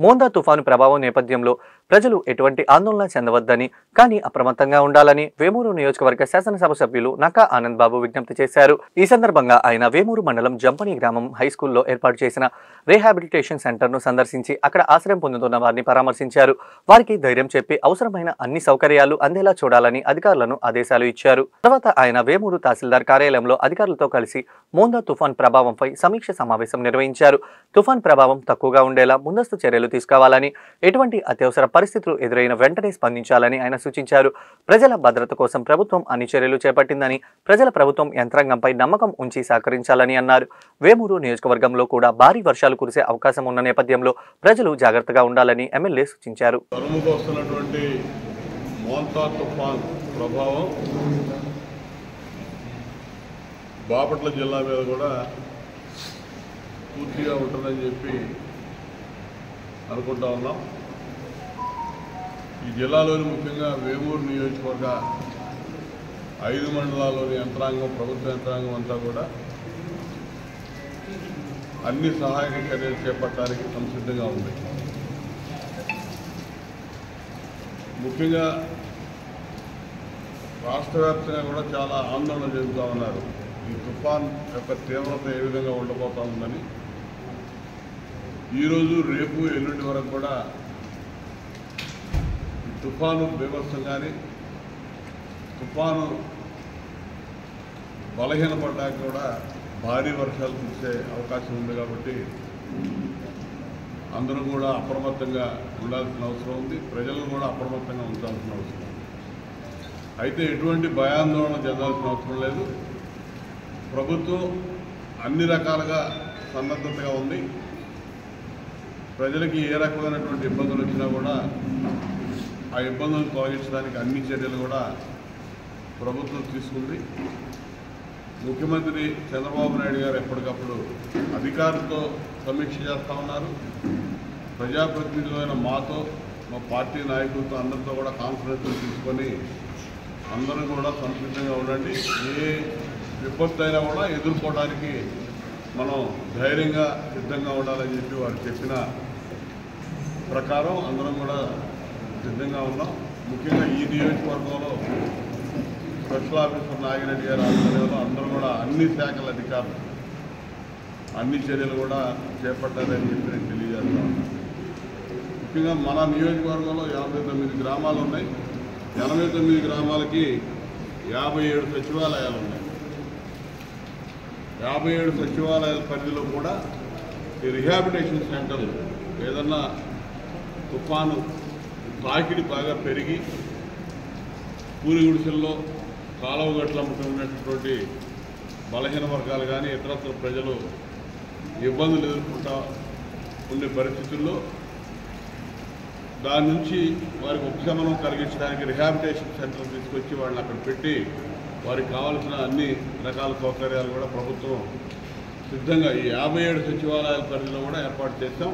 మోందా తుఫాను ప్రభావం నేపథ్యంలో ప్రజలు ఎటువంటి ఆందోళన చెందవద్దని కానీ అప్రమత్తంగా ఉండాలని వేమూరు నియోజకవర్గ శాసనసభ సభ్యులు నక్కా ఆనంద్ బాబు విజ్ఞప్తి చేశారు. ఈ సందర్భంగా ఆయన వేమూరు మండలం జంపని గ్రామం హైస్కూల్లో ఏర్పాటు చేసిన రీహాబిలిటేషన్ సెంటర్ను సందర్శించి అక్కడ ఆశ్రయం పొందుతున్న వారిని పరామర్శించారు. వారికి ధైర్యం చెప్పి అవసరమైన అన్ని సౌకర్యాలు అందేలా చూడాలని అధికారులను ఆదేశాలు ఇచ్చారు. తర్వాత ఆయన వేమూరు తహసీల్దార్ కార్యాలయంలో అధికారులతో కలిసి మోందా తుఫాన్ ప్రభావంపై సమీక్ష సమావేశం నిర్వహించారు. తుఫాన్ ప్రభావం తక్కువగా ఉండేలా ముందస్తు చర్యలు తీసుకోవాలని, ఎటువంటి అత్యవసర పరిస్థితులు ఎదురైన వెంటనే స్పందించాలని ఆయన సూచించారు. ప్రజల భద్రత కోసం ప్రభుత్వం అన్ని చర్యలు చేపట్టిందని, ప్రజల ప్రభుత్వం యంత్రాంగంపై నమ్మకం ఉంచి సహకరించాలని అన్నారు. వేమూరు నియోజకవర్గంలో కూడా భారీ వర్షాలు కురిసే అవకాశం ఉన్న నేపథ్యంలో ప్రజలు జాగ్రత్తగా ఉండాలని ఎమ్మెల్యే సూచించారు. బాపట్ల జిల్లా మీద కూడా పూర్తిగా ఉంటుందని చెప్పి అనుకుంటా ఉన్నాం. ఈ జిల్లాలోని ముఖ్యంగా వేమూరు నియోజకవర్గ 5 మండలాల్లోని యంత్రాంగం, ప్రభుత్వ యంత్రాంగం అంతా కూడా అన్ని సహాయక చర్యలు చేపట్టడానికి సంసిద్ధంగా ఉంది. ముఖ్యంగా రాష్ట్ర వ్యాప్తంగా కూడా చాలా ఆందోళన చెందుతూ ఉన్నారు. ఈ తుఫాన్ యొక్క తీవ్రత ఏ విధంగా ఉండబోతా ఉందని. ఈరోజు, రేపు, ఎల్లుండి వరకు కూడా ఈ తుఫాను బీభత్సం కానీ, తుఫాను బలహీనపడ్డాక కూడా భారీ వర్షాలు కురిసే అవకాశం ఉంది. కాబట్టి అందరూ కూడా అప్రమత్తంగా ఉండాల్సిన అవసరం ఉంది. ప్రజలను కూడా అప్రమత్తంగా ఉంచాల్సిన అవసరం ఉంది. అయితే ఎటువంటి భయాందోళన చెందాల్సిన అవసరం లేదు. ప్రభుత్వం అన్ని రకాలుగా సన్నద్ధతగా ఉంది. ప్రజలకి ఏ రకమైనటువంటి ఇబ్బందులు వచ్చినా కూడా ఆ ఇబ్బందులను తొలగించడానికి అన్ని చర్యలు కూడా ప్రభుత్వం తీసుకుంది. ముఖ్యమంత్రి చంద్రబాబు నాయుడు గారు ఎప్పటికప్పుడు అధికారులతో సమీక్ష చేస్తూ ఉన్నారు. ప్రజాప్రతినిధులైన మాతో, మా పార్టీ నాయకులతో అందరితో కూడా కాన్ఫరెన్స్లు తీసుకొని అందరూ కూడా సంసిద్ధంగా ఉండండి. ఏ విపత్తు అయినా కూడా ఎదుర్కోవడానికి మనం ధైర్యంగా సిద్ధంగా ఉండాలని చెప్పి వారు చెప్పిన ప్రకారం అందరం కూడా సిద్ధంగా ఉన్నాం. ముఖ్యంగా ఈ నియోజకవర్గంలో స్పెషల్ ఆఫీసర్ నాగిరెడ్డి గారి ఆధ్వర్యంలో అందరూ కూడా అన్ని శాఖల అధికారులు అన్ని చర్యలు కూడా చేపట్టారని చెప్పి నేను తెలియజేస్తా ఉన్నాను. ముఖ్యంగా మన నియోజకవర్గంలో 89 గ్రామాలు ఉన్నాయి. 89 గ్రామాలకి 57 సచివాలయాలు ఉన్నాయి. 57 సచివాలయాల పరిధిలో కూడా ఈ రిహాబిలిటేషన్ సెంటర్లు ఏదన్నా తుఫాను తాకిడి బాగా పెరిగి పూరి గుడిసెల్లో కాలువ గట్ల ఉన్నటువంటి బలహీన వర్గాలు కానీ ఇతరత్ర ప్రజలు ఇబ్బందులు ఎదుర్కొంటూ ఉండే పరిస్థితుల్లో దాని నుంచి వారికి ఉపశమనం కలిగించడానికి రిహాబిలిటేషన్ సెంటర్ తీసుకొచ్చి వాళ్ళని అక్కడ పెట్టి వారికి కావాల్సిన అన్ని రకాల సౌకర్యాలు కూడా ప్రభుత్వం సిద్ధంగా ఈ 57 సచివాలయాల పరిధిలో కూడా ఏర్పాటు చేస్తాం.